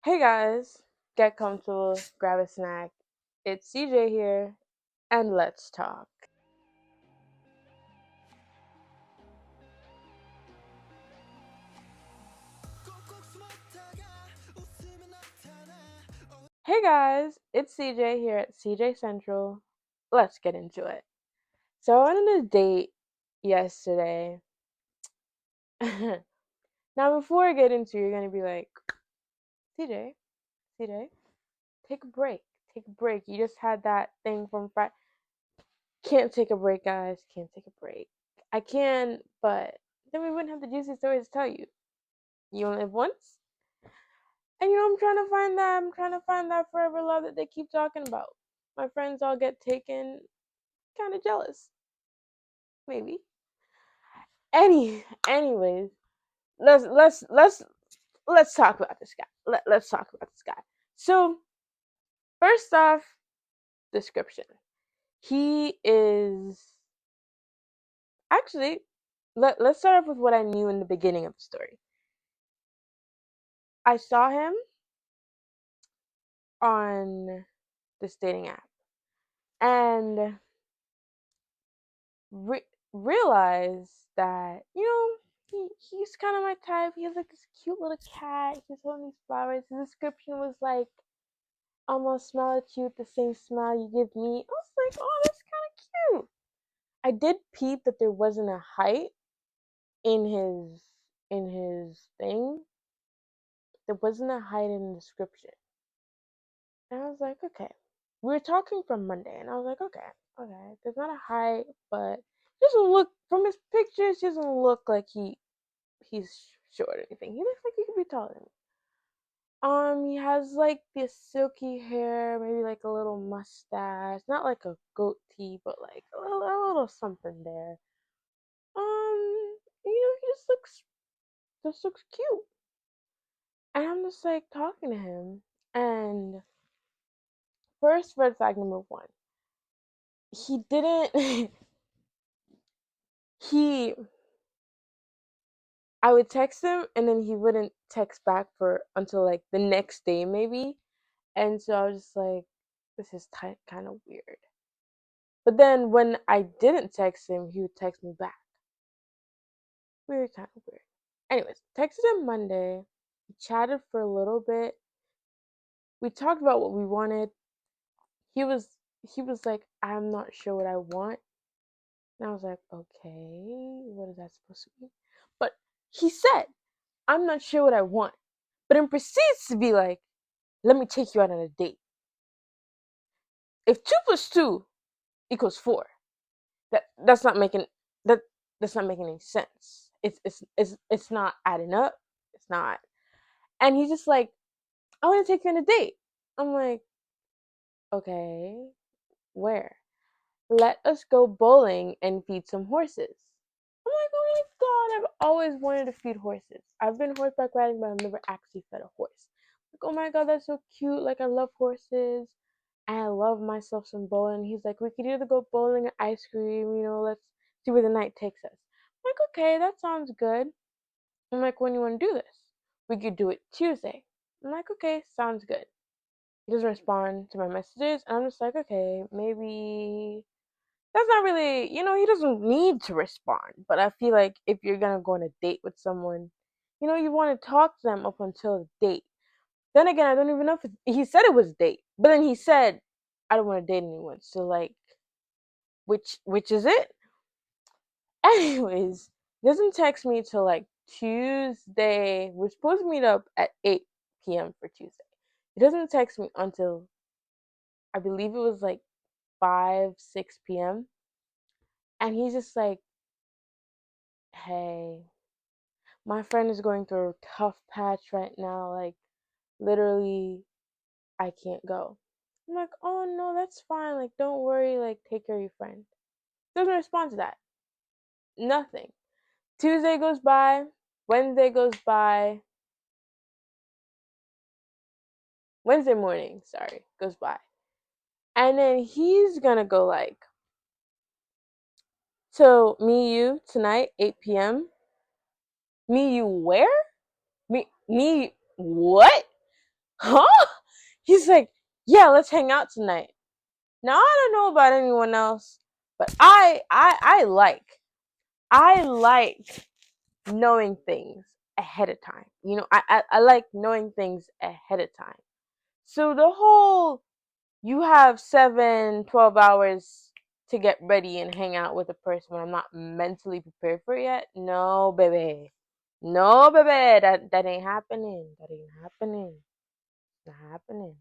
Hey guys, get comfortable, grab a snack. It's CJ here, and let's talk. Hey guys, it's CJ here at CJ Central. Let's get into it. So I went on a date yesterday. Now, before I get into it, you're gonna be like, CJ, CJ, take a break. Take a break. You just had that thing from Friday. Can't take a break, guys. Can't take a break. I can, but then we wouldn't have the juicy stories to tell you. You only live once. And I'm trying to find that. I'm trying to find that forever love that they keep talking about. My friends all get taken, kind of jealous. Maybe. Anyways, let's talk about this guy. Let's talk about this guy. So, first off, description. He is actually let's start off with what I knew in the beginning of the story. I saw him on this dating app and realize that he's kind of my type. He has like this cute little cat. He's holding these flowers. His description was like, "Almost smell at you with the same smile you give me." I was like, "Oh, that's kind of cute." I did peep that there wasn't a height in his thing. There wasn't a height in the description, and I was like, "Okay." We were talking from Monday, and I was like, "Okay." There's not a height, but he doesn't look from his pictures. He doesn't look like he's short or anything. He looks like he could be taller than me. He has like this silky hair, maybe like a little mustache, not like a goatee, but like a little something there. He just looks cute, and I'm just like talking to him. And first red flag number one, he didn't. he I would text him, and then he wouldn't text back for until like the next day maybe. And so I was just like, this is kind of weird. But then when I didn't text him, he would text me back. Weird, kind of weird. Anyways, texted him Monday. We chatted for a little bit. We talked about what we wanted. He was like, I'm not sure what I want. And I was like, okay, what is that supposed to mean? But he said, I'm not sure what I want. But then proceeds to be like, let me take you out on a date. If 2 plus 2 equals 4, that's not making that that's not making any sense. It's not adding up. It's not. And he's just like, I want to take you on a date. I'm like, okay, where? Let us go bowling and feed some horses. I'm like, oh my god, I've always wanted to feed horses. I've been horseback riding, but I've never actually fed a horse. Like, oh my god, that's so cute. Like, I love horses. And I love myself some bowling. He's like, we could either go bowling or ice cream, let's see where the night takes us. I'm like, okay, that sounds good. I'm like, when you want to do this? We could do it Tuesday. I'm like, okay, sounds good. He doesn't respond to my messages, and I'm just like, okay, maybe that's not really, he doesn't need to respond. But I feel like if you're gonna go on a date with someone, you want to talk to them up until the date. Then again, I don't even know if he said it was a date, but then he said, I don't want to date anyone. So like, which is it? Anyways, he doesn't text me till like Tuesday. We're supposed to meet up at 8 p.m. for Tuesday. He doesn't text me until I believe it was like 5, 6 p.m. And he's just like, hey, my friend is going through a tough patch right now. Like, literally, I can't go. I'm like, oh no, that's fine. Like, don't worry. Like, take care of your friend. Doesn't respond to that. Nothing. Tuesday goes by. Wednesday goes by. Wednesday morning, sorry, goes by. And then he's gonna go like, so me, you, tonight, 8 p.m. Me, you, where? Me, what? huh? He's like, yeah, let's hang out tonight. Now I don't know about anyone else, but I like knowing things ahead of time. I like knowing things ahead of time. So the whole you have 7, 12 hours to get ready and hang out with a person when I'm not mentally prepared for it yet. No, baby. No, baby. That ain't happening. That ain't happening. It's not happening.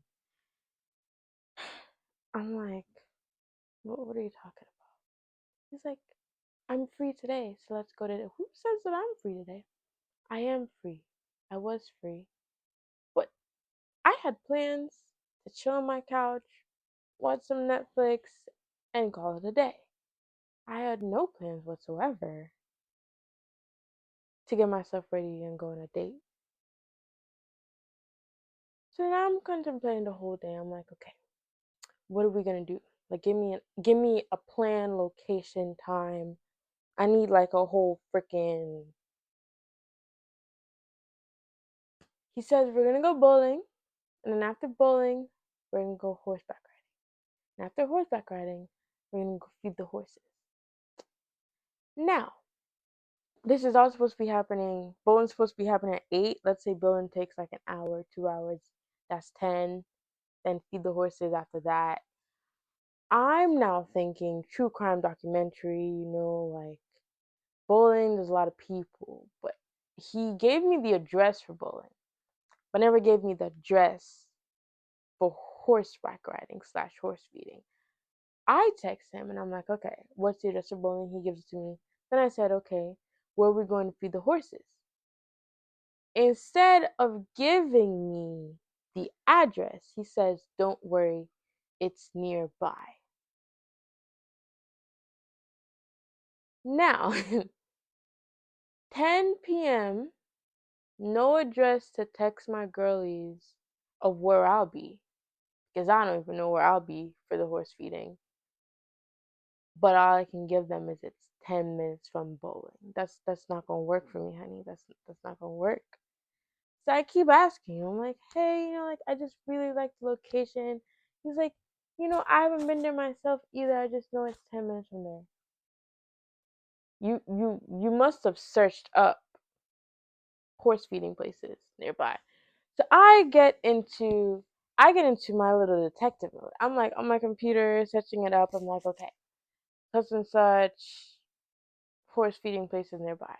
I'm like, what are you talking about? He's like, I'm free today, so let's go to. Who says that I'm free today? I am free. I was free. But I had plans to chill on my couch, watch some Netflix, and call it a day. I had no plans whatsoever to get myself ready and go on a date. So now I'm contemplating the whole day. I'm like, okay, what are we gonna do? Like, give me a plan, location, time. I need like a whole freaking. He says we're gonna go bowling, and then after bowling, we're gonna go horseback riding. And after horseback riding, we're gonna go feed the horses. Now, this is all supposed to be happening. Bowling's supposed to be happening at 8. Let's say bowling takes like an hour, 2 hours. That's 10. Then feed the horses after that. I'm now thinking true crime documentary, like bowling, there's a lot of people. But he gave me the address for bowling, but never gave me the address for horseback riding / horse feeding. I text him and I'm like, okay, what's the address for bowling? He gives it to me. Then I said, okay, where are we going to feed the horses? Instead of giving me the address, he says, don't worry, it's nearby. Now, 10 p.m., no address to text my girlies of where I'll be, because I don't even know where I'll be for the horse feeding. But all I can give them is it's 10 minutes from bowling. That's not gonna work for me, honey. That's not gonna work. So I keep asking. I'm like, hey, like I just really like the location. He's like, I haven't been there myself either. I just know it's 10 minutes from there. You must have searched up horse feeding places nearby. So I get into my little detective mode. I'm like on my computer searching it up. I'm like, okay, such and such horse feeding places nearby.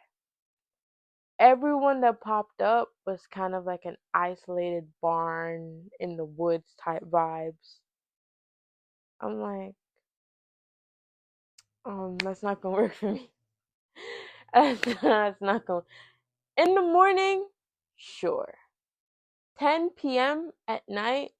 Everyone that popped up was kind of like an isolated barn in the woods type vibes. I'm like, that's not gonna work for me. That's not gonna. In the morning, sure. 10 p.m. at night,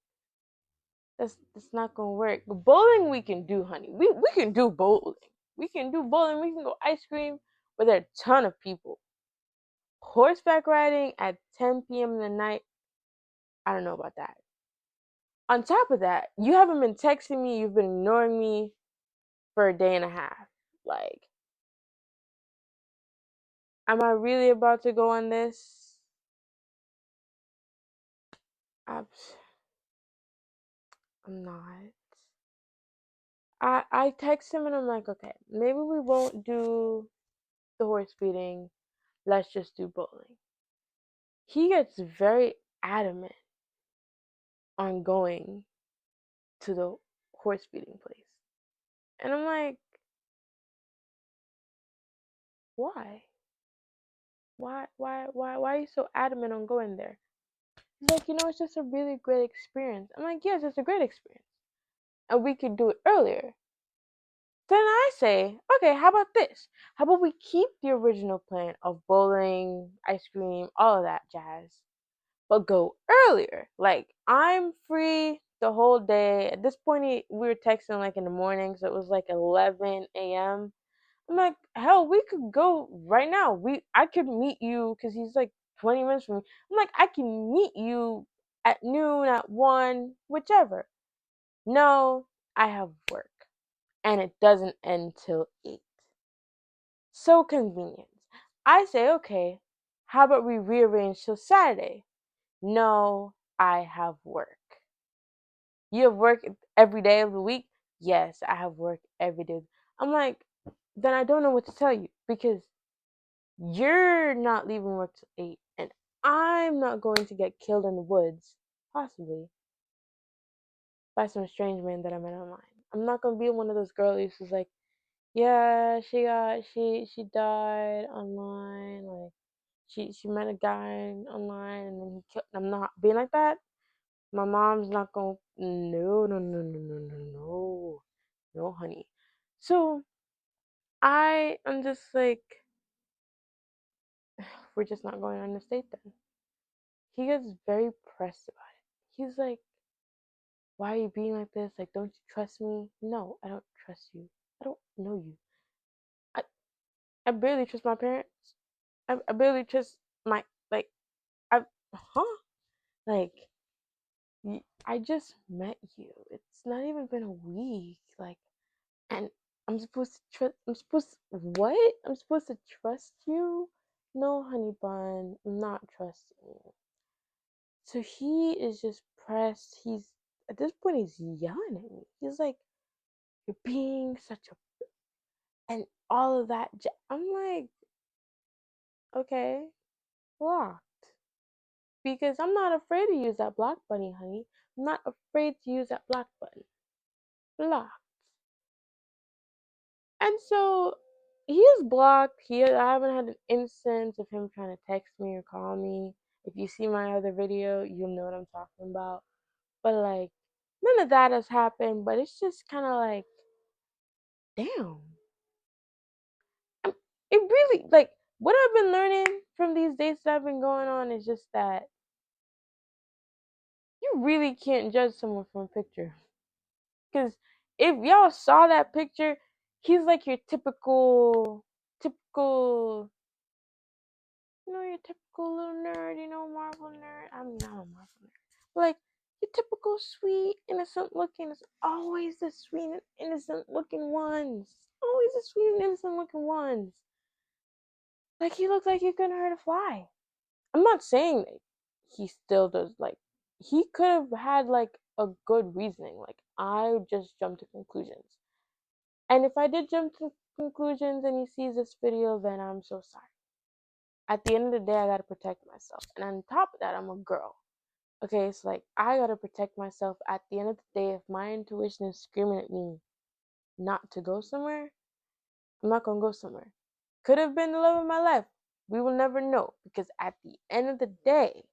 that's not gonna work. Bowling we can do, honey. We can do bowling. We can do bowling. We can go ice cream, but there are a ton of people. Horseback riding at 10 p.m. in the night, I don't know about that. On top of that, you haven't been texting me. You've been ignoring me for a day and a half. Like, am I really about to go on this? I'm, I'm not. I text him and I'm like, okay, maybe we won't do the horse feeding. Let's just do bowling. He gets very adamant on going to the horse feeding place. And I'm like, why? Why are you so adamant on going there? He's like, it's just a really great experience. I'm like, yes, it's a great experience. And we could do it earlier. Then I say, okay, how about this? How about we keep the original plan of bowling, ice cream, all of that jazz, but go earlier? Like, I'm free the whole day. At this point, we were texting like in the morning, so it was like 11 a.m. I'm like, hell, we could go right now. I could meet you because he's like 20 minutes from me. I'm like, I can meet you at noon, at 1, whichever. No, I have work and it doesn't end till 8. So convenient. I say, okay, how about we rearrange till Saturday? No, I have work. You have work every day of the week? Yes, I have work every day. I'm like, then I don't know what to tell you because you're not leaving work till 8 and I'm not going to get killed in the woods, possibly, by some strange man that I met online. I'm not going to be one of those girlies who's like, yeah, she died online, like she met a guy online and then he killed. I'm not being like that. My mom's not going. No, no, honey. So I am just like, we're just not going on this date then. He gets very pressed about it. He's like, why are you being like this? Like, don't you trust me? No, I don't trust you. I don't know you. I I barely trust my parents. I barely trust my like I huh like I just met you. It's not even been a week. Like, and I'm supposed to trust. I'm supposed to, what? I'm supposed to trust you? No, honey bun. I'm not trusting you. So he is just pressed. He's at this point he's yelling at me. He's like, "You're being such a," and all of that. I'm like, okay, blocked because I'm not afraid to use that block button, honey. I'm not afraid to use that block button. Blocked. And so he is blocked. I haven't had an instance of him trying to text me or call me. If you see my other video, you'll know what I'm talking about. But like, none of that has happened. But it's just kind of like, damn. It really like what I've been learning from these dates that I've been going on is just that you really can't judge someone from a picture. Because if y'all saw that picture, he's like your typical your typical little nerd, Marvel nerd. I mean, I'm a Marvel nerd. Like, your typical sweet, innocent looking. It's always the sweet and innocent looking ones. Always the sweet and innocent looking ones. Like, he looks like he couldn't hurt a fly. I'm not saying that he still does, like, he could have had, like, a good reasoning. Like, I just jumped to conclusions. And if I did jump to conclusions and he sees this video, then I'm so sorry. At the end of the day, I gotta protect myself. And on top of that, I'm a girl. Okay, it's like I gotta protect myself. At the end of the day, if my intuition is screaming at me not to go somewhere, I'm not gonna go somewhere. Could have been the love of my life. We will never know because at the end of the day,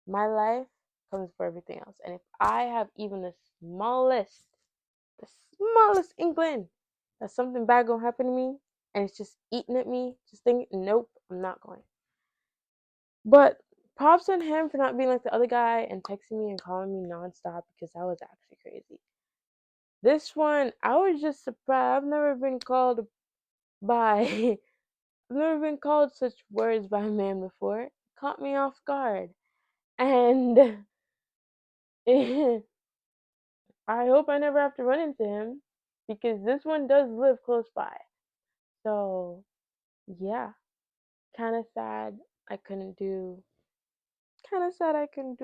my life comes for everything else. And if I have even the smallest inkling that something bad gonna happen to me, and it's just eating at me, just thinking, nope, I'm not going. But props on him for not being like the other guy and texting me and calling me nonstop because that was actually crazy. This one, I was just surprised. I've never been called by, I've never been called such words by a man before. It caught me off guard. And I hope I never have to run into him because this one does live close by. So, yeah, kind of sad I couldn't do,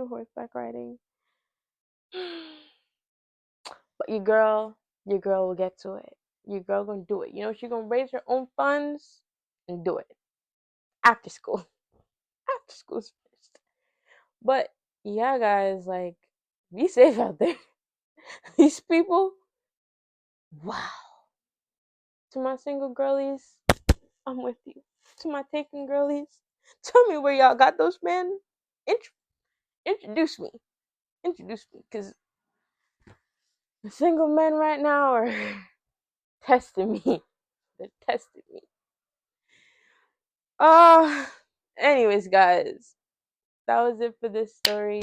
horseback riding. But your girl will get to it. Your girl gonna do it. She gonna raise her own funds and do it after school. After school's finished. But yeah, guys, like be safe out there. These people, wow. To my single girlies, I'm with you. To my taken girlies, tell me where y'all got those men. Int- introduce me. Introduce me, cause the single men right now are testing me. They're testing me. Anyways, guys, that was it for this story.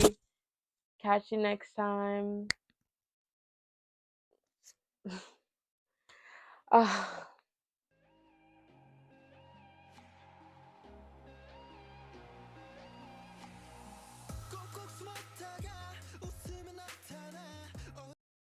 Catch you next time.